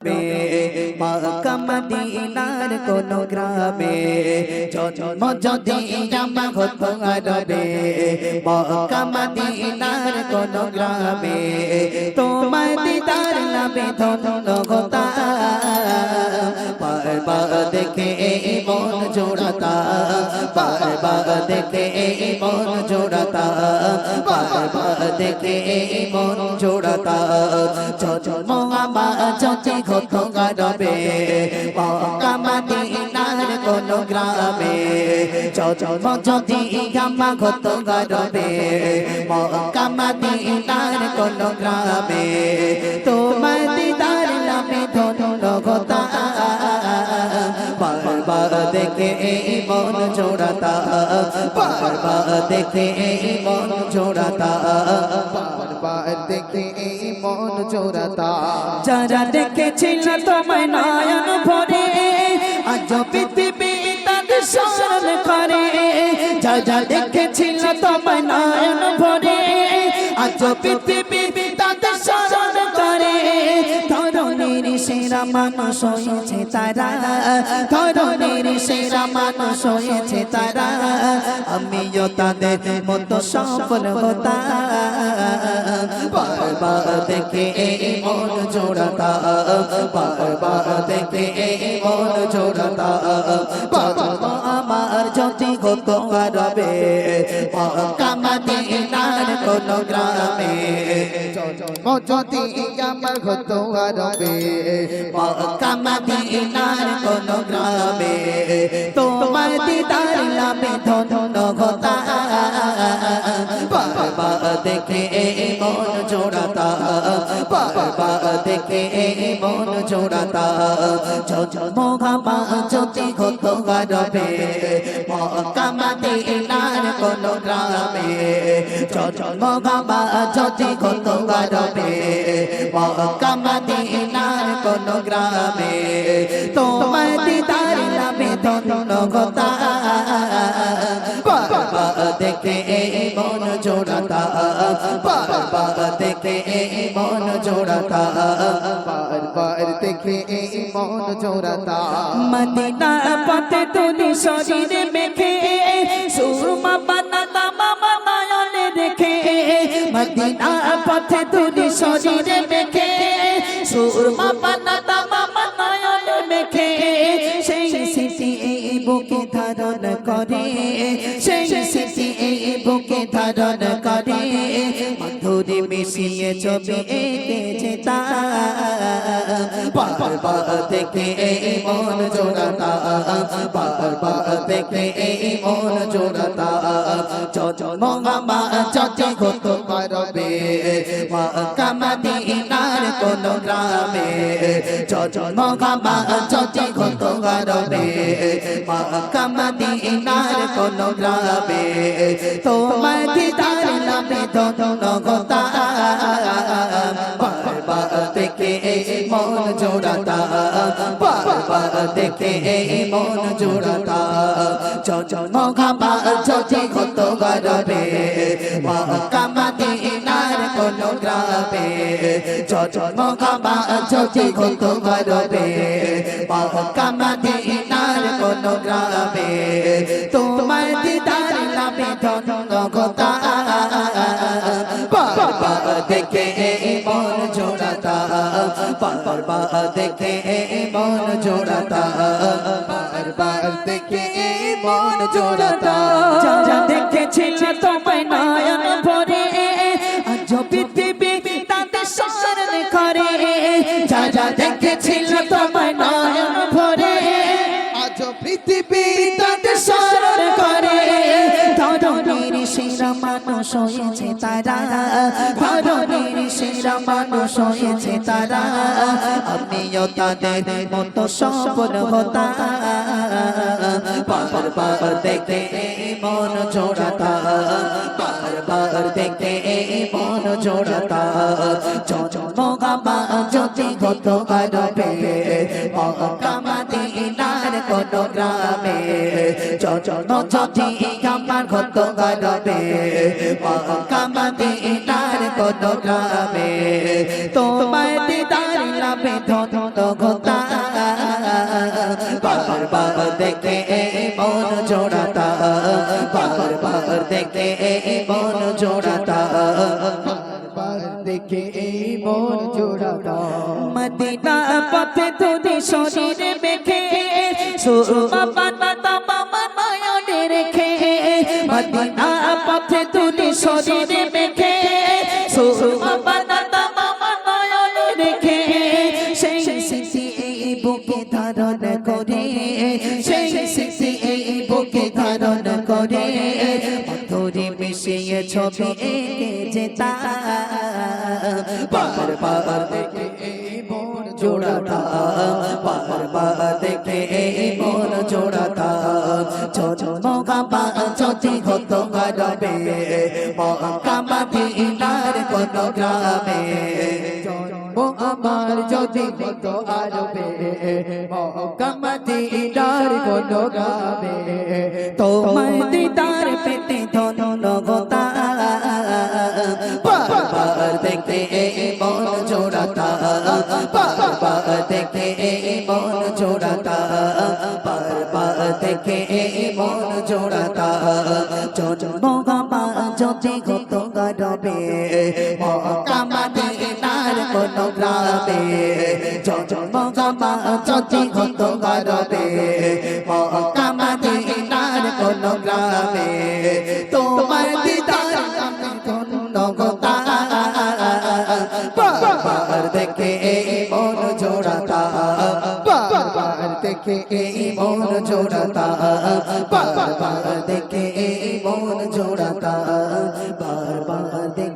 মক্কা মদিনার কোন গ্রামে জন্ম যদি আমার হতো আরবে মক্কা মদিনার কোন গ্রামে তোমার দিদার লাভে ধন্য হতাম বারবার দেখে মন জোড়াতা বারবার দেখে মন জোড়াতা বারবার দেখে মন জোড়াতা জন্ম আমার যদি হতো আরবে মক্কা মদিনার কোন গ্রামে জন্ম যদি আমার হতো আরবে মক্কা মদিনার কোন গ্রামে তোমার দিদার লাভে ধন্য হতাম বারবার দেখে মন জোড়াতা বারবার দেখে মন জোড়াতা বারবার দেখে মন জোড়াতা যারা দেখেছিল তোমায় নয়ন ভরে আজ পৃথিবী তাদের স্মরণ করে যারা দেখেছিল তোমায় নয়ন ভরে আজ পৃথিবী তাদের স্মরণ করে ধরনের সেরা মানুষ হয়েছে তারা ধরনের সেরা মানুষ হয়েছে তারা আমিও তাদের মতো সফল হতাম বারবার দেখে মন জোড়াতা বারবার দেখে মন জোড়াতা আমার যদি হতো আরবে মক্কা মদিনার কোন গ্রামে যদি আমার হতো আরবে মক্কা মদিনার কোন গ্রামে তোমার দিদার লাভে ধন্য হতাম বারবার দেখে মন জোড়াতা বারবার দেখে মন জোড়াতা জন্ম আমার যদি হতো আরবে মক্কা মদিনার কোন গ্রামে জন্ম আমার যদি হতো আরবে মক্কা মদিনার কোন গ্রামে তোমার দিদার লাভে ধন্য হতাম বারবার দেখে মন জোড়াতা বারবার দেখে মন জোড়াতা বারবার দেখে মন জোড়াতা মদিনা পথে তুলি শরীরে মেখে সুরমা বানাতা মামা নয়নে দেখে মদিনা পথে তুলি শরীরে মেখে সুরমা বানাতা মামা নয়নে মেখে সেই স্মৃতি বুকে ধারণ করে সেই স্মৃতি বুকে ধারণ করে মধুরে মিশিয়ে ছবি এঁকেছে বারবার দেখে মন জোড়াতা বারবার দেখে মন জোড়াতা জন্ম আমার যদি হতো আরবে মক্কা মদিনার কোন গ্রামে জন্ম আমার যদি হতো আরবে মক্কা মদিনার কোন গ্রামে তোমার দিদার লাভে ধন্য হতাম বারবার দেখে মন জোড়াতা বারবার দেখে মন জোড়াতা জন্ম আমার যদি হতো আরবে মক্কা মদিনার কোন গ্রামে জন্ম আমার যদি হতো আরবে মক্কা মদিনার কোন গ্রামে তোমার দিদার লাভে ধন্য হতাম বারবার দেখে মন জোড়াতা বারবার দেখে মন জোড়াতা বারবার দেখে মন জোড়াতা যারা দেখেছিল তোমায় নয়ন ভরে আজ পৃথিবী তাদের স্মরণ করে যারা দেখেছিল তোমায় নয়ন ভরে আজ পৃথিবী তাদের স্মরণ করে ধরনের সেরা মানুষ হয়েছে তারা ধরনের সেরা মানুষ হয়েছে তারা আমিও তাদের মতো সফল হতাম বারবার দেখে মন জোড়াতা বারবার দেখে মন জোড়াতা জন্ম আমার যদি হতো আরবে মক্কা মদিনার কোন গ্রামে জন্ম যদি আমার হতো আরবে মক্কা মদিনার কোন কোন গ্রামে তোমার দিদার লাভে ধন গোতা বারবার দেখে মন জোড়াতা বারবার দেখে মন জোড়াতা দেখে এই মন জোড়াতা মদিনা পথে তুই শরীরে মেখে সুরমা পাতা মামা নয়নে রেখে মদিনা পথে তুই শরীরে মেখে সুরমা পাতা মামা নয়নে রেখে সেই স্মৃতি এই বুকে ধারণ করে সেই স্মৃতি এই বুকে ধারণ করে মধুরে মিশিয়ে ছবি এঁকে যেতা বারবার দেখে এই মন জোড়াতা বারবার দেখে এই মন জোড়াতা মগামা যদি হতো গরবে মগামাদিনার কোন গ্রামে জন্ম আমার যদি হতো আরবে মক্কা-মদিনার কোন গ্রামে তোমার দিদার পেতে ধন গোতা বারবার দেখে এই মন জোড়াতা বারবার দেখে এই মন জোড়াতা বারবার দেখে এই মন জোড়াতা জন্ম গামা যদি কত গরবে মক্কা-মদিনার কোন গ্রামে জন্ম গামা যদি কত গরবে মক্কা-মদিনার কোন গ্রামে তোমার দিদার নগতা বারবার দেখে এই মন জোড়াতা বারবার দেখে এই মন জোড়াতা বারবার দেখে এই মন জোড়াতা বারবার দেখে